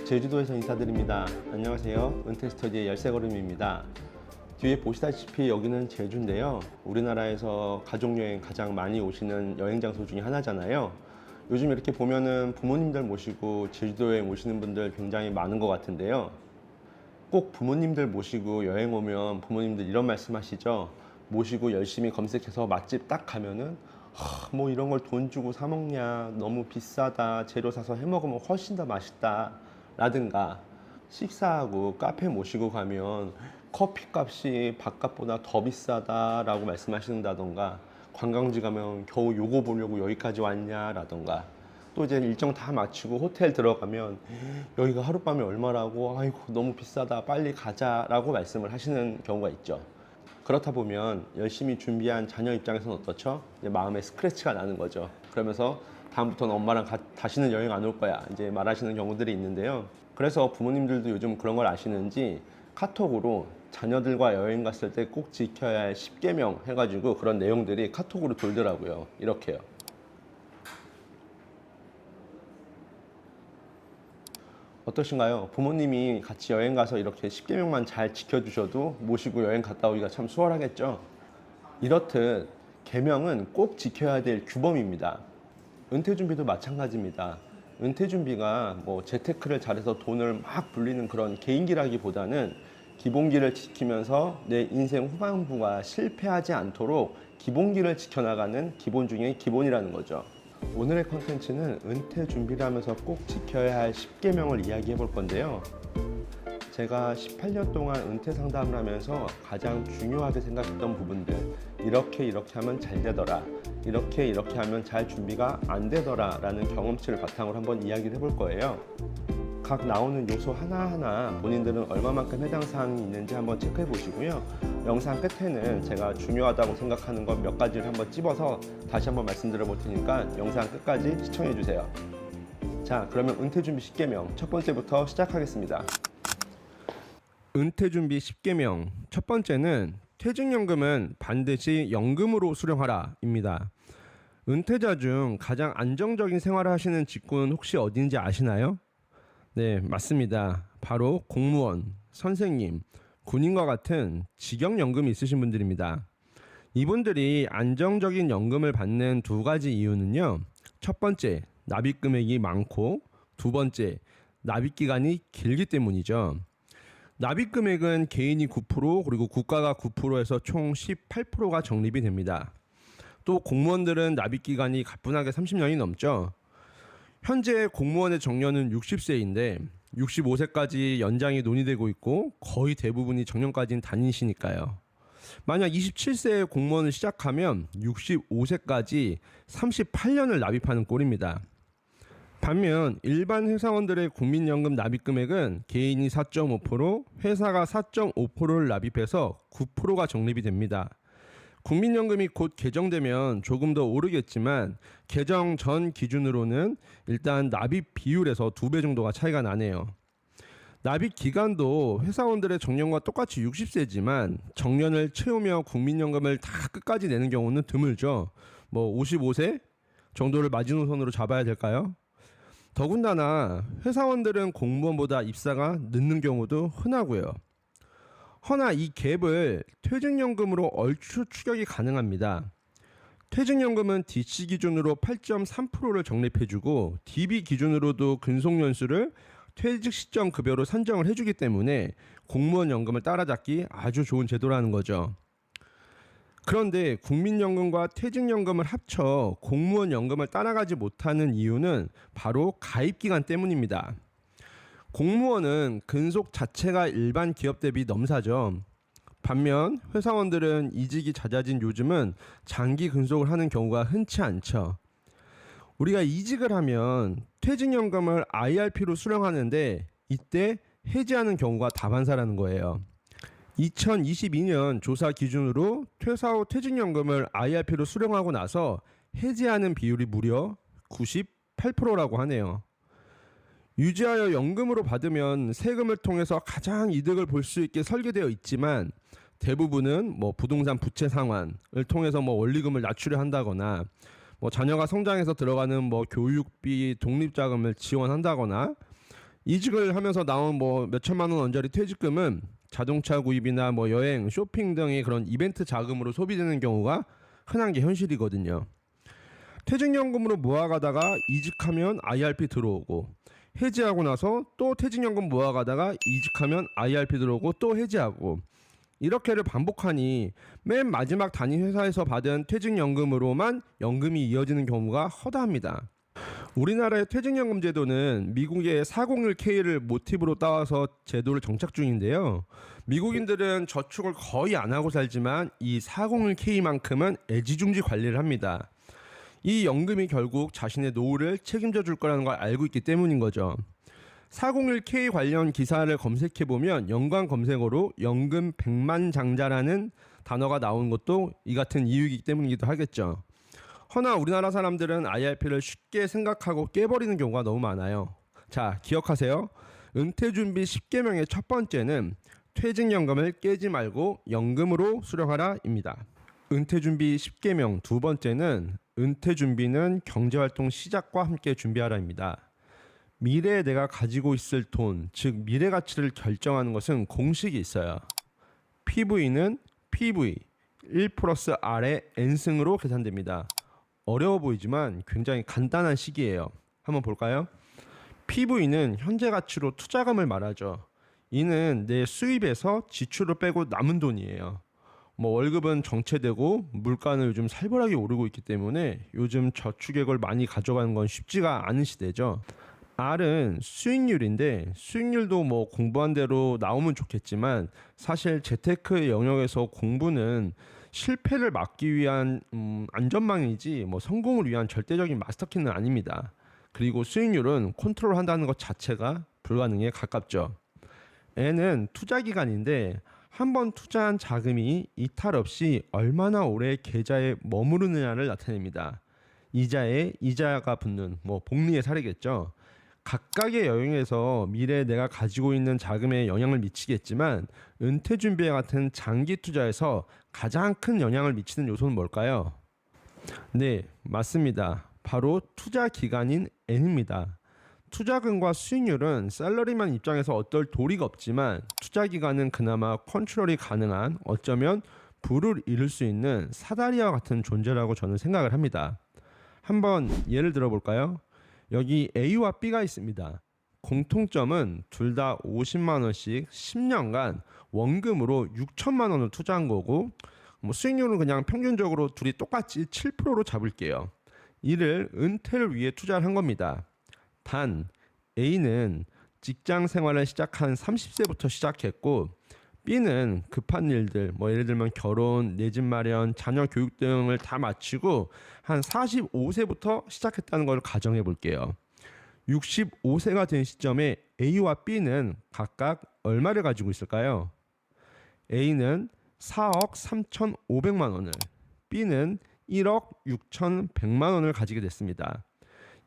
제주도에서 인사드립니다. 안녕하세요. 은퇴스터디의 열쇠걸음입니다. 뒤에 보시다시피 여기는 제주인데요. 우리나라에서 가족여행 가장 많이 오시는 여행 장소 중에 하나잖아요. 요즘 이렇게 보면은 부모님들 모시고 제주도에 오시는 분들 굉장히 많은 것 같은데요. 꼭 부모님들 모시고 여행 오면 부모님들 이런 말씀 하시죠. 모시고 열심히 검색해서 맛집 딱 가면은 뭐 이런 걸 돈 주고 사 먹냐, 너무 비싸다, 재료 사서 해 먹으면 훨씬 더 맛있다 라든가, 식사하고 카페 모시고 가면 커피 값이 밥값보다 더 비싸다 라고 말씀하신다던가, 관광지 가면 겨우 요거 보려고 여기까지 왔냐 라던가, 또 이제 일정 다 마치고 호텔 들어가면 여기가 하룻밤에 얼마라고, 아이고 너무 비싸다 빨리 가자 라고 말씀을 하시는 경우가 있죠. 그렇다 보면 열심히 준비한 자녀 입장에서는 어떻죠? 이제 마음에 스크래치가 나는 거죠. 그러면서 다음부터는 엄마랑 다시는 여행 안 올 거야 이제 말하시는 경우들이 있는데요. 그래서 부모님들도 요즘 그런 걸 아시는지 카톡으로 자녀들과 여행 갔을 때 꼭 지켜야 할 10계명 해가지고 그런 내용들이 카톡으로 돌더라고요. 이렇게요. 어떠신가요? 부모님이 같이 여행 가서 이렇게 10계명만 잘 지켜주셔도 모시고 여행 갔다 오기가 참 수월하겠죠? 이렇듯 계명은 꼭 지켜야 될 규범입니다. 은퇴 준비도 마찬가지입니다. 은퇴 준비가 뭐 재테크를 잘해서 돈을 막 불리는 그런 개인기라기보다는 기본기를 지키면서 내 인생 후반부가 실패하지 않도록 기본기를 지켜나가는 기본 중에 기본이라는 거죠. 오늘의 컨텐츠는 은퇴 준비를 하면서 꼭 지켜야 할 10계명을 이야기해 볼 건데요. 제가 18년 동안 은퇴 상담을 하면서 가장 중요하게 생각했던 부분들, 이렇게 하면 잘 되더라, 이렇게 하면 잘 준비가 안 되더라 라는 경험치를 바탕으로 한번 이야기를 해볼 거예요. 각 나오는 요소 하나하나 본인들은 얼마만큼 해당 사항이 있는지 한번 체크해 보시고요. 영상 끝에는 제가 중요하다고 생각하는 것 몇 가지를 한번 찝어서 다시 한번 말씀드려 볼 테니까 영상 끝까지 시청해 주세요. 자, 그러면 은퇴 준비 10계명 첫 번째부터 시작하겠습니다. 은퇴 준비 10계명 첫 번째는 퇴직연금은 반드시 연금으로 수령하라 입니다. 은퇴자 중 가장 안정적인 생활을 하시는 직군은 혹시 어딘지 아시나요? 네, 맞습니다. 바로 공무원, 선생님, 군인과 같은 직영연금이 있으신 분들입니다. 이분들이 안정적인 연금을 받는 두 가지 이유는요. 첫 번째, 납입 금액이 많고, 두 번째, 납입 기간이 길기 때문이죠. 납입 금액은 개인이 9% 그리고 국가가 9%에서 총 18%가 적립이 됩니다. 또 공무원들은 납입 기간이 가뿐하게 30년이 넘죠. 현재 공무원의 정년은 60세인데 65세까지 연장이 논의되고 있고 거의 대부분이 정년까지는 다니시니까요. 만약 27세에 공무원을 시작하면 65세까지 38년을 납입하는 꼴입니다. 반면 일반 회사원들의 국민연금 납입 금액은 개인이 4.5%, 회사가 4.5%를 납입해서 9%가 적립이 됩니다. 국민연금이 곧 개정되면 조금 더 오르겠지만 개정 전 기준으로는 일단 납입 비율에서 2배 정도가 차이가 나네요. 납입 기간도 회사원들의 정년과 똑같이 60세지만 정년을 채우며 국민연금을 다 끝까지 내는 경우는 드물죠. 뭐 55세 정도를 마지노선으로 잡아야 될까요? 더군다나 회사원들은 공무원보다 입사가 늦는 경우도 흔하고요. 허나 이 갭을 퇴직연금으로 얼추 추격이 가능합니다. 퇴직연금은 DC 기준으로 8.3%를 적립해주고 DB 기준으로도 근속연수를 퇴직 시점 급여로 산정을 해주기 때문에 공무원 연금을 따라잡기 아주 좋은 제도라는 거죠. 그런데 국민연금과 퇴직연금을 합쳐 공무원 연금을 따라가지 못하는 이유는 바로 가입기간 때문입니다. 공무원은 근속 자체가 일반 기업 대비 넘사죠. 반면 회사원들은 이직이 잦아진 요즘은 장기 근속을 하는 경우가 흔치 않죠. 우리가 이직을 하면 퇴직연금을 IRP로 수령하는데 이때 해지하는 경우가 다반사라는 거예요. 2022년 조사 기준으로 퇴사 후 퇴직연금을 IRP로 수령하고 나서 해지하는 비율이 무려 98%라고 하네요. 유지하여 연금으로 받으면 세금을 통해서 가장 이득을 볼 수 있게 설계되어 있지만 대부분은 뭐 부동산 부채 상환을 통해서 뭐 원리금을 낮추려 한다거나 뭐 자녀가 성장해서 들어가는 뭐 교육비 독립자금을 지원한다거나 이직을 하면서 나온 뭐 몇천만 원 언저리 퇴직금은 자동차 구입이나 뭐 여행, 쇼핑 등의 그런 이벤트 자금으로 소비되는 경우가 흔한 게 현실이거든요. 퇴직연금으로 모아가다가 이직하면 IRP 들어오고, 해지하고 나서 또 퇴직연금 모아가다가 이직하면 IRP 들어오고 또 해지하고, 이렇게를 반복하니 맨 마지막 단위 회사에서 받은 퇴직연금으로만 연금이 이어지는 경우가 허다합니다. 우리나라의 퇴직연금 제도는 미국의 401k를 모티브로 따와서 제도를 정착 중인데요. 미국인들은 저축을 거의 안 하고 살지만 이 401k만큼은 애지중지 관리를 합니다. 이 연금이 결국 자신의 노후를 책임져 줄 거라는 걸 알고 있기 때문인 거죠. 401k 관련 기사를 검색해보면 연관 검색어로 연금 백만장자라는 단어가 나오는 것도 이 같은 이유이기 때문이기도 하겠죠. 허나 우리나라 사람들은 IRP를 쉽게 생각하고 깨버리는 경우가 너무 많아요. 자, 기억하세요. 은퇴준비 10계명의 첫 번째는 퇴직연금을 깨지 말고 연금으로 수령하라 입니다. 은퇴준비 10계명 두 번째는 은퇴준비는 경제활동 시작과 함께 준비하라 입니다. 미래에 내가 가지고 있을 돈, 즉 미래 가치를 결정하는 것은 공식이 있어요. PV는 PV 1 플러스 R의 N승으로 계산됩니다. 어려워 보이지만 굉장히 간단한 식이에요. 한번 볼까요? PV는 현재 가치로 투자금을 말하죠. 이는 내 수입에서 지출을 빼고 남은 돈이에요. 뭐 월급은 정체되고 물가는 요즘 살벌하게 오르고 있기 때문에 요즘 저축액을 많이 가져가는 건 쉽지가 않은 시대죠. R은 수익률인데 수익률도 뭐 공부한 대로 나오면 좋겠지만 사실 재테크 영역에서 공부는 실패를 막기 위한 안전망이지 뭐 성공을 위한 절대적인 마스터키는 아닙니다. 그리고 수익률은 컨트롤한다는 것 자체가 불가능에 가깝죠. N은 투자 기간인데 한번 투자한 자금이 이탈 없이 얼마나 오래 계좌에 머무르느냐를 나타냅니다. 이자에 이자가 붙는 뭐 복리의 사례겠죠. 각각의 여행에서 미래에 내가 가지고 있는 자금에 영향을 미치겠지만 은퇴 준비와 같은 장기 투자에서 가장 큰 영향을 미치는 요소는 뭘까요? 네, 맞습니다. 바로 투자 기간인 N입니다. 투자금과 수익률은 셀러리만 입장에서 어떨 도리가 없지만 투자 기간은 그나마 컨트롤이 가능한 어쩌면 부를 이룰 수 있는 사다리와 같은 존재라고 저는 생각을 합니다. 한번 예를 들어볼까요? 여기 A와 B가 있습니다. 공통점은 둘 다 50만 원씩 10년간 원금으로 6천만 원을 투자한 거고 뭐 수익률은 그냥 평균적으로 둘이 똑같이 7%로 잡을게요. 이를 은퇴를 위해 투자를 한 겁니다. 단 A는 직장 생활을 시작한 30세부터 시작했고 B는 급한 일들 뭐 예를 들면 결혼, 내 집 마련, 자녀 교육 등을 다 마치고 한 45세부터 시작했다는 걸 가정해 볼게요. 65세가 된 시점에 A와 B는 각각 얼마를 가지고 있을까요? A는 4억 3,500만 원을, B는 1억 6,100만 원을 가지게 됐습니다.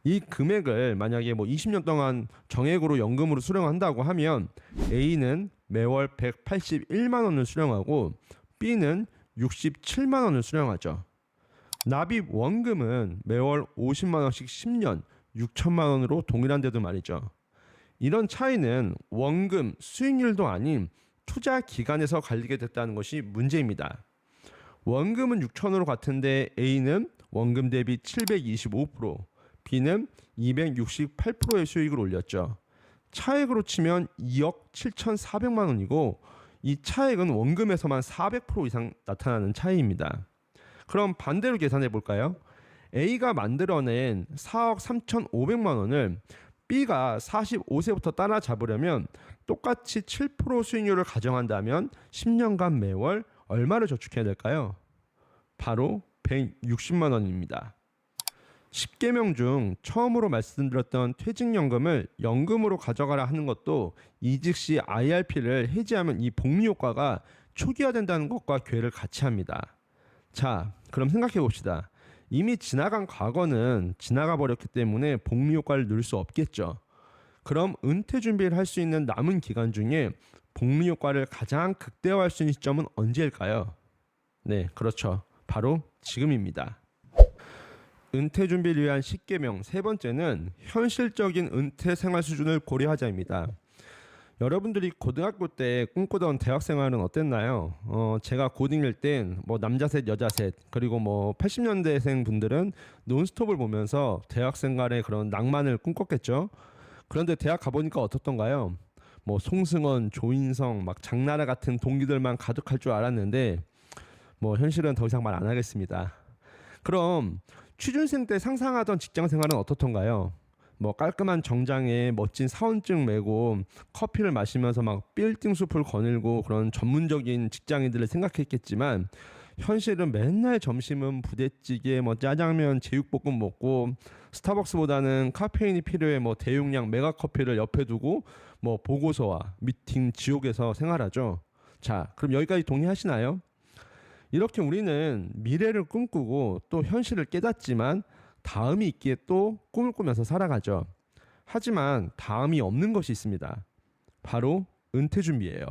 이 금액을 만약에 뭐 20년 동안 정액으로 연금으로 수령한다고 하면 A는 매월 181만 원을 수령하고 B는 67만 원을 수령하죠. 납입 원금은 매월 50만 원씩 10년 6천만 원으로 동일한데도 말이죠. 이런 차이는 원금 수익률도 아닌 투자 기간에서 갈리게 됐다는 것이 문제입니다. 원금은 6천으로 같은데 A는 원금 대비 725%, B는 268%의 수익을 올렸죠. 차액으로 치면 2억 7,400만 원이고 이 차액은 원금에서만 400% 이상 나타나는 차이입니다. 그럼 반대로 계산해 볼까요? A가 만들어낸 4억 3,500만 원을 B가 45세부터 따라잡으려면 똑같이 7% 수익률을 가정한다면 10년간 매월 얼마를 저축해야 될까요? 바로 160만 원입니다. 10계명 중 처음으로 말씀드렸던 퇴직연금을 연금으로 가져가라 하는 것도 이직 시 IRP를 해지하면 이 복리 효과가 초기화된다는 것과 괴를 같이 합니다. 자, 그럼 생각해 봅시다. 이미 지나간 과거는 지나가 버렸기 때문에 복리 효과를 누릴 수 없겠죠. 그럼 은퇴 준비를 할 수 있는 남은 기간 중에 복리 효과를 가장 극대화할 수 있는 시점은 언제일까요? 네, 그렇죠. 바로 지금입니다. 은퇴 준비를 위한 10계명 세 번째는 현실적인 은퇴 생활 수준을 고려하자입니다. 여러분들이 고등학교 때 꿈꾸던 대학 생활은 어땠나요? 제가 고딩일 땐 뭐 남자 셋 여자 셋 그리고 뭐 80년대생 분들은 논스톱을 보면서 대학 생활의 그런 낭만을 꿈꿨겠죠. 그런데 대학 가보니까 어떻던가요? 뭐 송승헌, 조인성, 막 장나라 같은 동기들만 가득할 줄 알았는데 뭐 현실은 더 이상 말 안 하겠습니다. 그럼 취준생 때 상상하던 직장 생활은 어떻던가요? 뭐 깔끔한 정장에 멋진 사원증 메고 커피를 마시면서 막 빌딩 숲을 거닐고 그런 전문적인 직장인들을 생각했겠지만 현실은 맨날 점심은 부대찌개, 뭐 짜장면, 제육볶음 먹고 스타벅스보다는 카페인이 필요해 뭐 대용량 메가 커피를 옆에 두고 뭐 보고서와 미팅 지옥에서 생활하죠. 자, 그럼 여기까지 동의하시나요? 이렇게 우리는 미래를 꿈꾸고 또 현실을 깨닫지만 다음이 있기에 또 꿈을 꾸면서 살아가죠. 하지만 다음이 없는 것이 있습니다. 바로 은퇴 준비예요.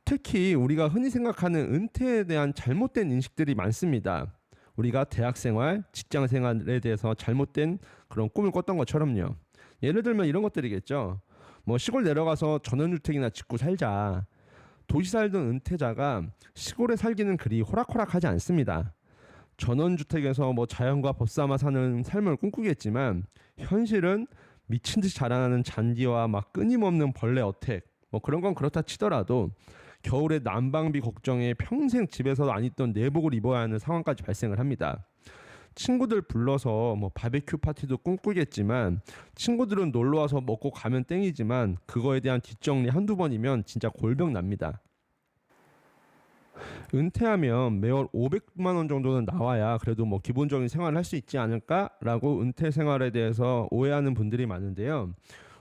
특히 우리가 흔히 생각하는 은퇴에 대한 잘못된 인식들이 많습니다. 우리가 대학생활, 직장생활에 대해서 잘못된 그런 꿈을 꿨던 것처럼요. 예를 들면 이런 것들이겠죠. 뭐 시골 내려가서 전원주택이나 짓고 살자. 도시 살던 은퇴자가 시골에 살기는 그리 호락호락하지 않습니다. 전원주택에서 뭐 자연과 벗삼아 사는 삶을 꿈꾸겠지만 현실은 미친 듯이 자라나는 잔디와 막 끊임없는 벌레 어택 뭐 그런 건 그렇다 치더라도 겨울에 난방비 걱정에 평생 집에서 안 입던 내복을 입어야 하는 상황까지 발생을 합니다. 친구들 불러서 뭐 바베큐 파티도 꿈꾸겠지만 친구들은 놀러 와서 먹고 가면 땡이지만 그거에 대한 뒷정리 한두 번이면 진짜 골병 납니다. 은퇴하면 매월 500만 원 정도는 나와야 그래도 뭐 기본적인 생활을 할 수 있지 않을까라고 은퇴 생활에 대해서 오해하는 분들이 많은데요.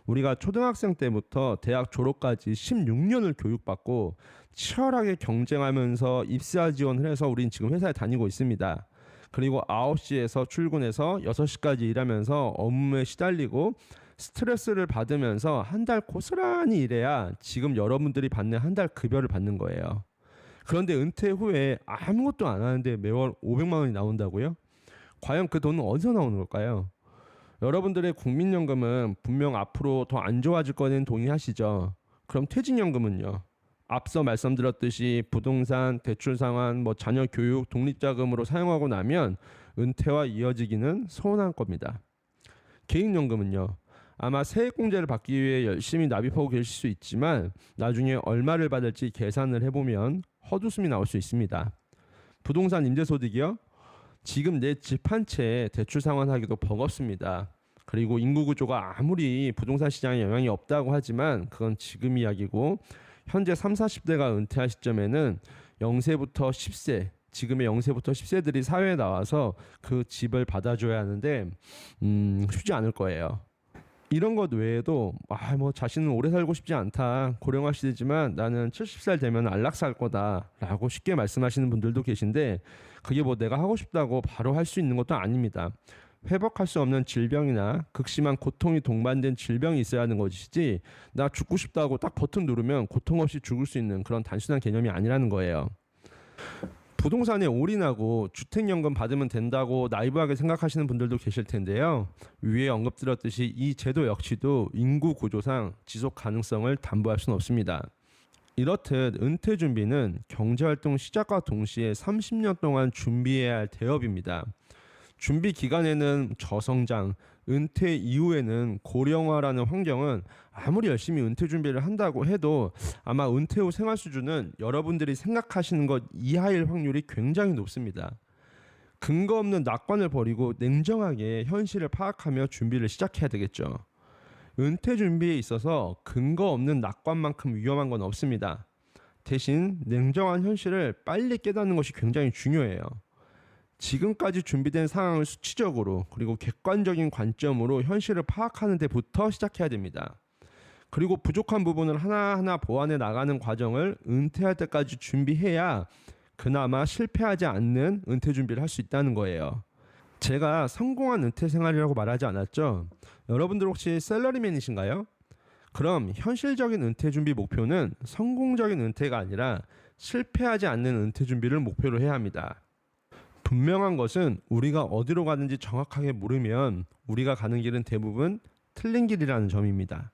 우리가 초등학생 때부터 대학 졸업까지 16년을 교육받고 치열하게 경쟁하면서 입사 지원을 해서 우린 지금 회사에 다니고 있습니다. 그리고 9시에서 출근해서 6시까지 일하면서 업무에 시달리고 스트레스를 받으면서 한 달 고스란히 일해야 지금 여러분들이 받는 한 달 급여를 받는 거예요. 그런데 은퇴 후에 아무것도 안 하는데 매월 500만 원이 나온다고요? 과연 그 돈은 어디서 나오는 걸까요? 여러분들의 국민연금은 분명 앞으로 더 안 좋아질 거는 동의하시죠? 그럼 퇴직연금은요? 앞서 말씀드렸듯이 부동산, 대출 상환, 뭐 자녀 교육, 독립자금으로 사용하고 나면 은퇴와 이어지기는 서운한 겁니다. 개인연금은요? 아마 세액공제를 받기 위해 열심히 납입하고 계실 수 있지만 나중에 얼마를 받을지 계산을 해보면 헛웃음이 나올 수 있습니다. 부동산 임대소득이요? 지금 내 집 한 채 대출 상환하기도 버겁습니다. 그리고 인구 구조가 아무리 부동산 시장에 영향이 없다고 하지만 그건 지금 이야기고 현재 3, 40대가 은퇴할 시점에는 0세부터 10세 지금의 0세부터 10세들이 사회에 나와서 그 집을 받아줘야 하는데 쉽지 않을 거예요. 이런 것 외에도 뭐 자신은 오래 살고 싶지 않다. 고령화 시대지만 나는 70살 되면 안락 살 거다 라고 쉽게 말씀하시는 분들도 계신데 그게 뭐 내가 하고 싶다고 바로 할 수 있는 것도 아닙니다. 회복할 수 없는 질병이나 극심한 고통이 동반된 질병이 있어야 하는 것이지 나 죽고 싶다고 딱 버튼 누르면 고통 없이 죽을 수 있는 그런 단순한 개념이 아니라는 거예요. 부동산에 올인하고 주택연금 받으면 된다고 나이브하게 생각하시는 분들도 계실 텐데요. 위에 언급드렸듯이 이 제도 역시도 인구 구조상 지속 가능성을 담보할 수는 없습니다. 이렇듯 은퇴 준비는 경제활동 시작과 동시에 30년 동안 준비해야 할 대업입니다. 준비 기간에는 저성장, 은퇴 이후에는 고령화라는 환경은 아무리 열심히 은퇴 준비를 한다고 해도 아마 은퇴 후 생활 수준은 여러분들이 생각하시는 것 이하일 확률이 굉장히 높습니다. 근거 없는 낙관을 버리고 냉정하게 현실을 파악하며 준비를 시작해야 되겠죠. 은퇴 준비에 있어서 근거 없는 낙관만큼 위험한 건 없습니다. 대신 냉정한 현실을 빨리 깨닫는 것이 굉장히 중요해요. 지금까지 준비된 상황을 수치적으로 그리고 객관적인 관점으로 현실을 파악하는 데부터 시작해야 됩니다. 그리고 부족한 부분을 하나하나 보완해 나가는 과정을 은퇴할 때까지 준비해야 그나마 실패하지 않는 은퇴 준비를 할 수 있다는 거예요. 제가 성공한 은퇴 생활이라고 말하지 않았죠? 여러분들 혹시 샐러리맨이신가요? 그럼 현실적인 은퇴 준비 목표는 성공적인 은퇴가 아니라 실패하지 않는 은퇴 준비를 목표로 해야 합니다. 분명한 것은 우리가 어디로 가는지 정확하게 모르면 우리가 가는 길은 대부분 틀린 길이라는 점입니다.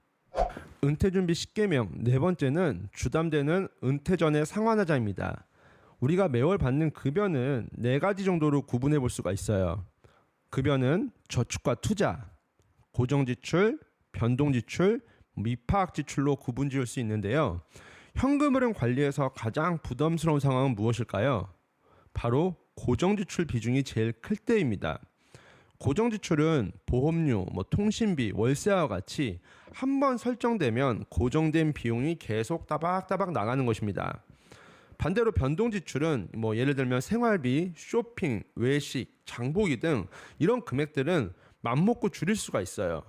은퇴준비 10계명 네 번째는 주담대는 은퇴 전에 상환하자입니다. 우리가 매월 받는 급여는 네 가지 정도로 구분해 볼 수가 있어요. 급여는 저축과 투자, 고정지출, 변동지출, 미파악지출로 구분 지을 수 있는데요. 현금흐름 관리에서 가장 부담스러운 상황은 무엇일까요? 바로 고정지출 비중이 제일 클 때입니다. 고정지출은 보험료, 통신비, 월세와 같이 한번 설정되면 고정된 비용이 계속 따박따박 나가는 것입니다. 반대로 변동지출은 예를 들면 생활비, 쇼핑, 외식, 장보기 등 이런 금액들은 맘먹고 줄일 수가 있어요.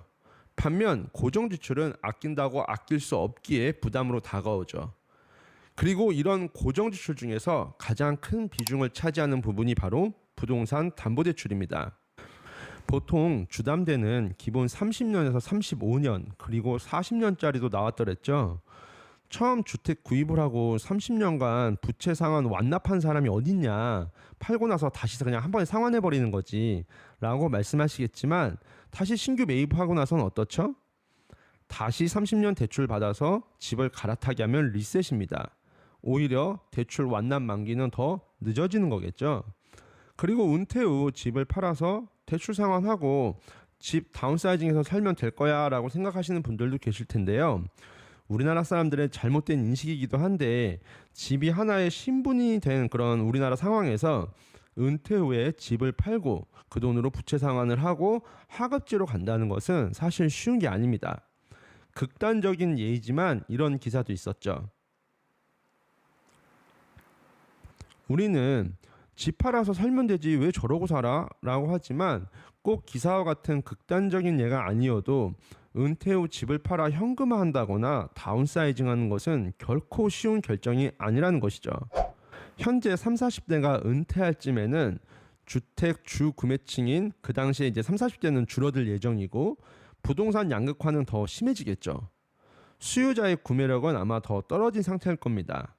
반면 고정지출은 아낀다고 아낄 수 없기에 부담으로 다가오죠. 그리고 이런 고정지출 중에서 가장 큰 비중을 차지하는 부분이 바로 부동산 담보대출입니다. 보통 주담대는 기본 30년에서 35년 그리고 40년짜리도 나왔더랬죠. 처음 주택 구입을 하고 30년간 부채 상환 완납한 사람이 어딨냐, 팔고 나서 다시 그냥 한 번에 상환해버리는 거지 라고 말씀하시겠지만, 다시 신규 매입하고 나서는 어떻죠? 다시 30년 대출 받아서 집을 갈아타게 하면 리셋입니다. 오히려 대출 완납 만기는 더 늦어지는 거겠죠. 그리고 은퇴 후 집을 팔아서 대출 상환하고 집 다운사이징해서 살면 될 거야 라고 생각하시는 분들도 계실 텐데요. 우리나라 사람들의 잘못된 인식이기도 한데, 집이 하나의 신분이 된 그런 우리나라 상황에서 은퇴 후에 집을 팔고 그 돈으로 부채 상환을 하고 하급지로 간다는 것은 사실 쉬운 게 아닙니다. 극단적인 예이지만 이런 기사도 있었죠. 우리는 집 팔아서 살면 되지 왜 저러고 살아? 라고 하지만 꼭 기사와 같은 극단적인 예가 아니어도 은퇴 후 집을 팔아 현금화한다거나 다운사이징하는 것은 결코 쉬운 결정이 아니라는 것이죠. 현재 30, 40대가 은퇴할 쯤에는 주택 주 구매층인 그 당시에 이제 30, 40대는 줄어들 예정이고 부동산 양극화는 더 심해지겠죠. 수요자의 구매력은 아마 더 떨어진 상태일 겁니다.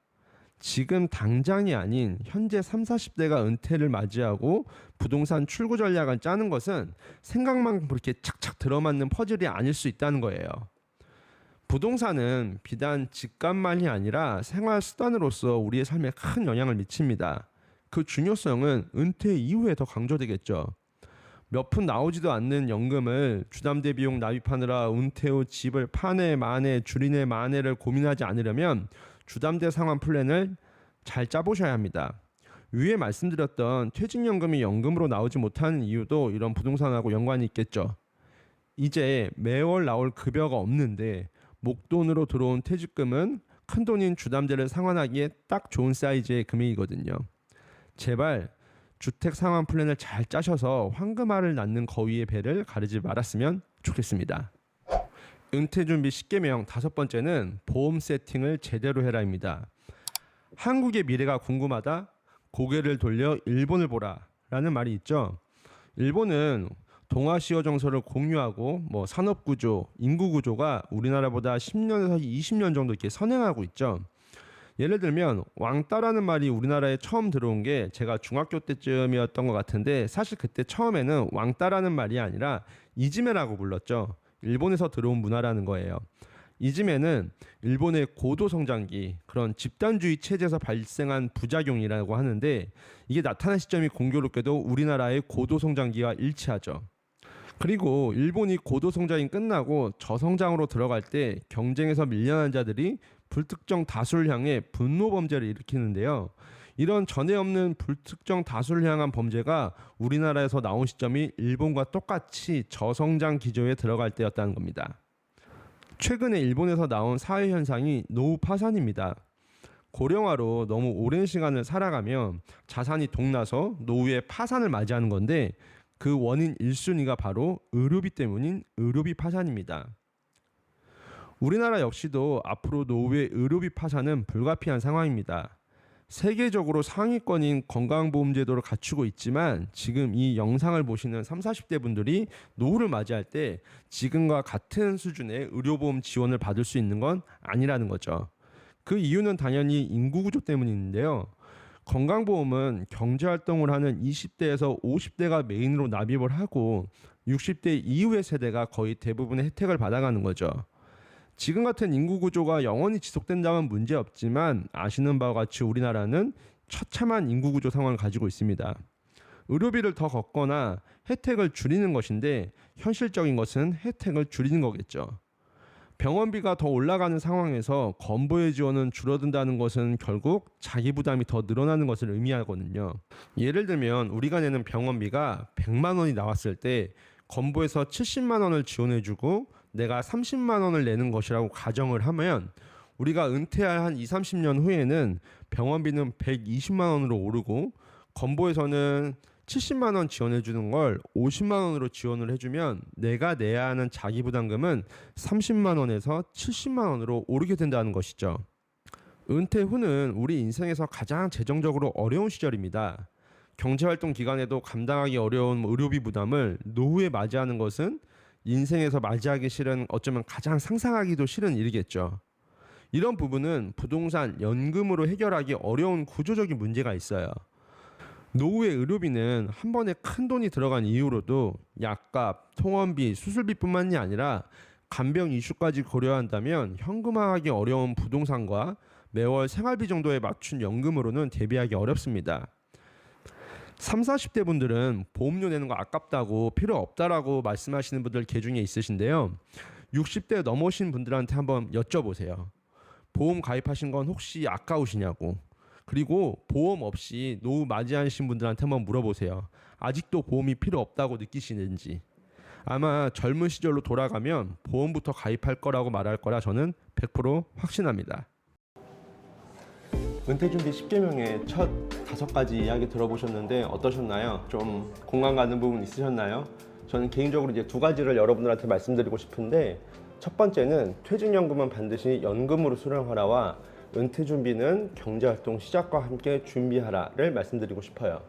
지금 당장이 아닌 현재 30, 40대가 은퇴를 맞이하고 부동산 출구 전략을 짜는 것은 생각만 그렇게 착착 들어맞는 퍼즐이 아닐 수 있다는 거예요. 부동산은 비단 집값만이 아니라 생활 수단으로서 우리의 삶에 큰 영향을 미칩니다. 그 중요성은 은퇴 이후에 더 강조되겠죠. 몇 푼 나오지도 않는 연금을 주담대 비용 납입하느라 은퇴 후 집을 파네 마네 줄이네 마네를 고민하지 않으려면 주담대 상환 플랜을 잘 짜보셔야 합니다. 위에 말씀드렸던 퇴직연금이 연금으로 나오지 못하는 이유도 이런 부동산하고 연관이 있겠죠. 이제 매월 나올 급여가 없는데 목돈으로 들어온 퇴직금은 큰돈인 주담대를 상환하기에 딱 좋은 사이즈의 금액이거든요. 제발 주택 상환 플랜을 잘 짜셔서 황금알을 낳는 거위의 배를 가르지 말았으면 좋겠습니다. 은퇴준비 10계명 다섯 번째는 보험 세팅을 제대로 해라입니다. 한국의 미래가 궁금하다? 고개를 돌려 일본을 보라 라는 말이 있죠. 일본은 동아시아 정서를 공유하고 산업구조, 인구구조가 우리나라보다 10년에서 20년 정도 이렇게 선행하고 있죠. 예를 들면 왕따라는 말이 우리나라에 처음 들어온 게 제가 중학교 때쯤이었던 것 같은데, 사실 그때 처음에는 왕따라는 말이 아니라 이지메라고 불렀죠. 일본에서 들어온 문화라는 거예요. 이즘에는 일본의 고도 성장기, 그런 집단주의 체제에서 발생한 부작용이라고 하는데, 이게 나타난 시점이 공교롭게도 우리나라의 고도 성장기와 일치하죠. 그리고 일본이 고도 성장이 끝나고 저성장으로 들어갈 때 경쟁에서 밀려난 자들이 불특정 다수를 향해 분노 범죄를 일으키는데요. 이런 전에 없는 불특정 다수를 향한 범죄가 우리나라에서 나온 시점이 일본과 똑같이 저성장 기조에 들어갈 때였다는 겁니다. 최근에 일본에서 나온 사회 현상이 노후 파산입니다. 고령화로 너무 오랜 시간을 살아가며 자산이 동나서 노후의 파산을 맞이하는 건데, 그 원인 1순위가 바로 의료비 때문인 의료비 파산입니다. 우리나라 역시도 앞으로 노후의 의료비 파산은 불가피한 상황입니다. 세계적으로 상위권인 건강보험제도를 갖추고 있지만 지금 이 영상을 보시는 30, 40대 분들이 노후를 맞이할 때 지금과 같은 수준의 의료보험 지원을 받을 수 있는 건 아니라는 거죠. 그 이유는 당연히 인구구조 때문인데요. 건강보험은 경제활동을 하는 20대에서 50대가 메인으로 납입을 하고 60대 이후의 세대가 거의 대부분의 혜택을 받아가는 거죠. 지금 같은 인구 구조가 영원히 지속된다면 문제없지만 아시는 바와 같이 우리나라는 처참한 인구 구조 상황을 가지고 있습니다. 의료비를 더 걷거나 혜택을 줄이는 것인데 현실적인 것은 혜택을 줄이는 거겠죠. 병원비가 더 올라가는 상황에서 건보의 지원은 줄어든다는 것은 결국 자기 부담이 더 늘어나는 것을 의미하거든요. 예를 들면 우리가 내는 병원비가 100만 원이 나왔을 때 건보에서 70만 원을 지원해주고 내가 30만 원을 내는 것이라고 가정을 하면 우리가 은퇴할 한 2, 30년 후에는 병원비는 120만 원으로 오르고 건보에서는 70만 원 지원해 주는 걸 50만 원으로 지원을 해주면 내가 내야 하는 자기부담금은 30만 원에서 70만 원으로 오르게 된다는 것이죠. 은퇴 후는 우리 인생에서 가장 재정적으로 어려운 시절입니다. 경제활동 기간에도 감당하기 어려운 의료비 부담을 노후에 맞이하는 것은 인생에서 맞이하기 싫은, 어쩌면 가장 상상하기도 싫은 일이겠죠. 이런 부분은 부동산, 연금으로 해결하기 어려운 구조적인 문제가 있어요. 노후의 의료비는 한 번에 큰 돈이 들어간 이후로도 약값, 통원비, 수술비뿐만이 아니라 간병 이슈까지 고려한다면 현금화하기 어려운 부동산과 매월 생활비 정도에 맞춘 연금으로는 대비하기 어렵습니다. 3, 40대 분들은 보험료 내는 거 아깝다고 필요 없다라고 말씀하시는 분들 계중에 있으신데요. 60대 넘으신 분들한테 한번 여쭤보세요. 보험 가입하신 건 혹시 아까우시냐고. 그리고 보험 없이 노후 맞이하신 분들한테 한번 물어보세요. 아직도 보험이 필요 없다고 느끼시는지. 아마 젊은 시절로 돌아가면 보험부터 가입할 거라고 말할 거라 저는 100% 확신합니다. 은퇴준비 10개명의 첫 5가지 이야기 들어보셨는데 어떠셨나요? 좀 공감 가는 부분 있으셨나요? 저는 개인적으로 이제 2가지를 여러분들한테 말씀드리고 싶은데, 첫 번째는 퇴직연금은 반드시 연금으로 수령하라와 은퇴준비는 경제활동 시작과 함께 준비하라를 말씀드리고 싶어요.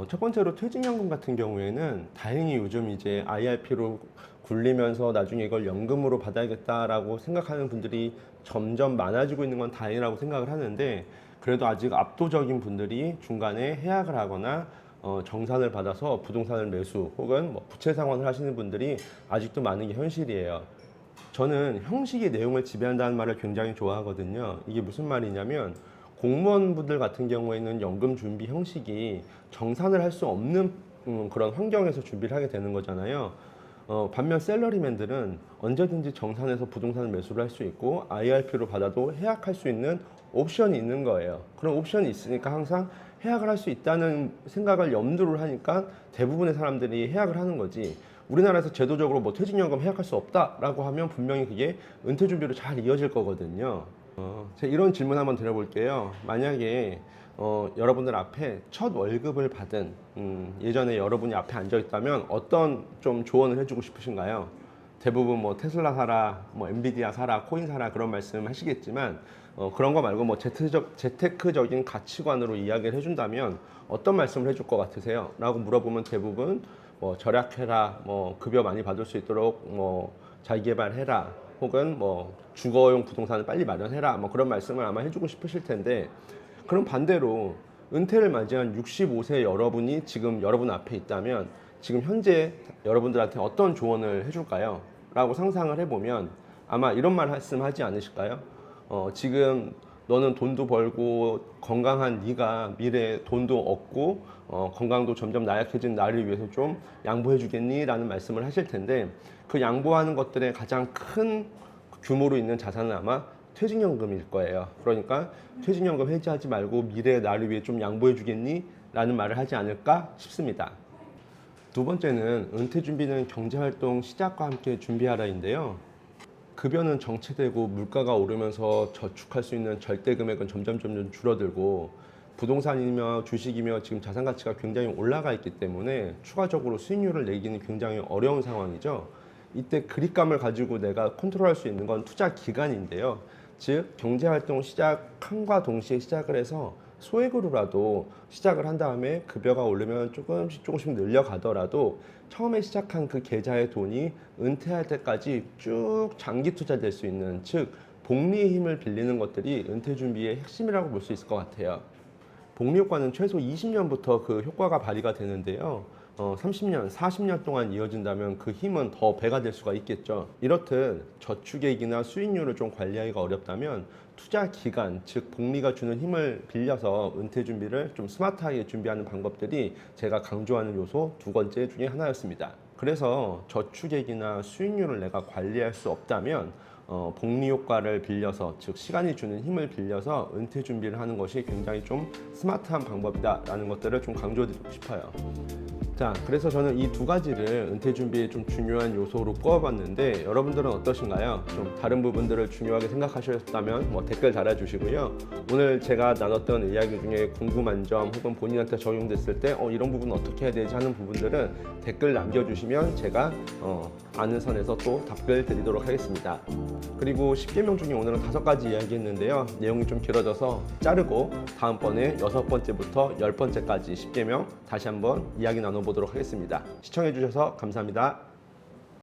첫 번째로 퇴직연금 같은 경우에는 다행히 요즘 이제 IRP로 굴리면서 나중에 이걸 연금으로 받아야겠다라고 생각하는 분들이 점점 많아지고 있는 건 다행이라고 생각을 하는데, 그래도 아직 압도적인 분들이 중간에 해약을 하거나 정산을 받아서 부동산을 매수 혹은 뭐 부채 상환을 하시는 분들이 아직도 많은 게 현실이에요. 저는 형식이 내용을 지배한다는 말을 굉장히 좋아하거든요. 이게 무슨 말이냐면, 공무원분들 같은 경우에는 연금 준비 형식이 정산을 할 수 없는 그런 환경에서 준비를 하게 되는 거잖아요. 반면 샐러리맨들은 언제든지 정산해서 부동산을 매수를 할 수 있고 IRP로 받아도 해약할 수 있는 옵션이 있는 거예요. 그런 옵션이 있으니까 항상 해약을 할 수 있다는 생각을 염두를 하니까 대부분의 사람들이 해약을 하는 거지. 우리나라에서 제도적으로 뭐 퇴직연금 해약할 수 없다라고 하면 분명히 그게 은퇴 준비로 잘 이어질 거거든요. 제가 이런 질문 한번 드려볼게요. 만약에 여러분들 앞에 첫 월급을 받은 예전에 여러분이 앞에 앉아 있다면 어떤 좀 조언을 해주고 싶으신가요? 대부분 뭐 테슬라 사라, 뭐 엔비디아 사라, 코인 사라 그런 말씀 하시겠지만 그런 거 말고 뭐 재테크적인 가치관으로 이야기를 해준다면 어떤 말씀을 해줄 것 같으세요? 라고 물어보면 대부분 뭐 절약해라, 뭐 급여 많이 받을 수 있도록 뭐 자기개발해라, 혹은 뭐 주거용 부동산을 빨리 마련해라, 뭐 그런 말씀을 아마 해주고 싶으실 텐데, 그럼 반대로 은퇴를 맞이한 65세 여러분이 지금 여러분 앞에 있다면 지금 현재 여러분들한테 어떤 조언을 해줄까요? 라고 상상을 해보면 아마 이런 말씀 하지 않으실까요? 지금 너는 돈도 벌고 건강한 네가 미래에 돈도 얻고 건강도 점점 나약해진 나를 위해서 좀 양보해 주겠니? 라는 말씀을 하실 텐데, 그 양보하는 것들의 가장 큰 규모로 있는 자산은 아마 퇴직연금일 거예요. 그러니까 퇴직연금 해지하지 말고 미래의 나를 위해 좀 양보해 주겠니? 라는 말을 하지 않을까 싶습니다. 두 번째는 은퇴 준비는 경제활동 시작과 함께 준비하라인데요. 급여는 정체되고 물가가 오르면서 저축할 수 있는 절대 금액은 점점 줄어들고 부동산이며 주식이며 지금 자산 가치가 굉장히 올라가 있기 때문에 추가적으로 수익률을 내기는 굉장히 어려운 상황이죠. 이때 그립감을 가지고 내가 컨트롤할 수 있는 건 투자 기간인데요. 즉 경제활동 시작함과 동시에 시작을 해서 소액으로라도 시작을 한 다음에 급여가 오르면 조금씩 늘려가더라도 처음에 시작한 그 계좌의 돈이 은퇴할 때까지 쭉 장기 투자될 수 있는, 즉 복리의 힘을 빌리는 것들이 은퇴 준비의 핵심이라고 볼 수 있을 것 같아요. 복리 효과는 최소 20년부터 그 효과가 발휘가 되는데요. 30년, 40년 동안 이어진다면 그 힘은 더 배가 될 수가 있겠죠. 이렇듯 저축액이나 수익률을 좀 관리하기가 어렵다면 투자 기간, 즉 복리가 주는 힘을 빌려서 은퇴 준비를 좀 스마트하게 준비하는 방법들이 제가 강조하는 요소 두 번째 중에 하나였습니다. 그래서 저축액이나 수익률을 내가 관리할 수 없다면 복리 효과를 빌려서, 즉 시간이 주는 힘을 빌려서 은퇴 준비를 하는 것이 굉장히 좀 스마트한 방법이다라는 것들을 좀 강조드리고 싶어요. 자, 그래서 저는 이 두 가지를 은퇴 준비에 좀 중요한 요소로 꼽아봤는데 여러분들은 어떠신가요? 좀 다른 부분들을 중요하게 생각하셨다면 댓글 달아주시고요. 오늘 제가 나눴던 이야기 중에 궁금한 점 혹은 본인한테 적용됐을 때 이런 부분 어떻게 해야 되지 하는 부분들은 댓글 남겨주시면 제가 아는 선에서 또 답글 드리도록 하겠습니다. 그리고 10계명 중에 오늘은 5가지 이야기했는데요. 내용이 좀 길어져서 자르고 다음번에 6번째부터 10번째까지 10계명 다시 한번 이야기 나눠보도록 하겠습니다. 시청해주셔서 감사합니다.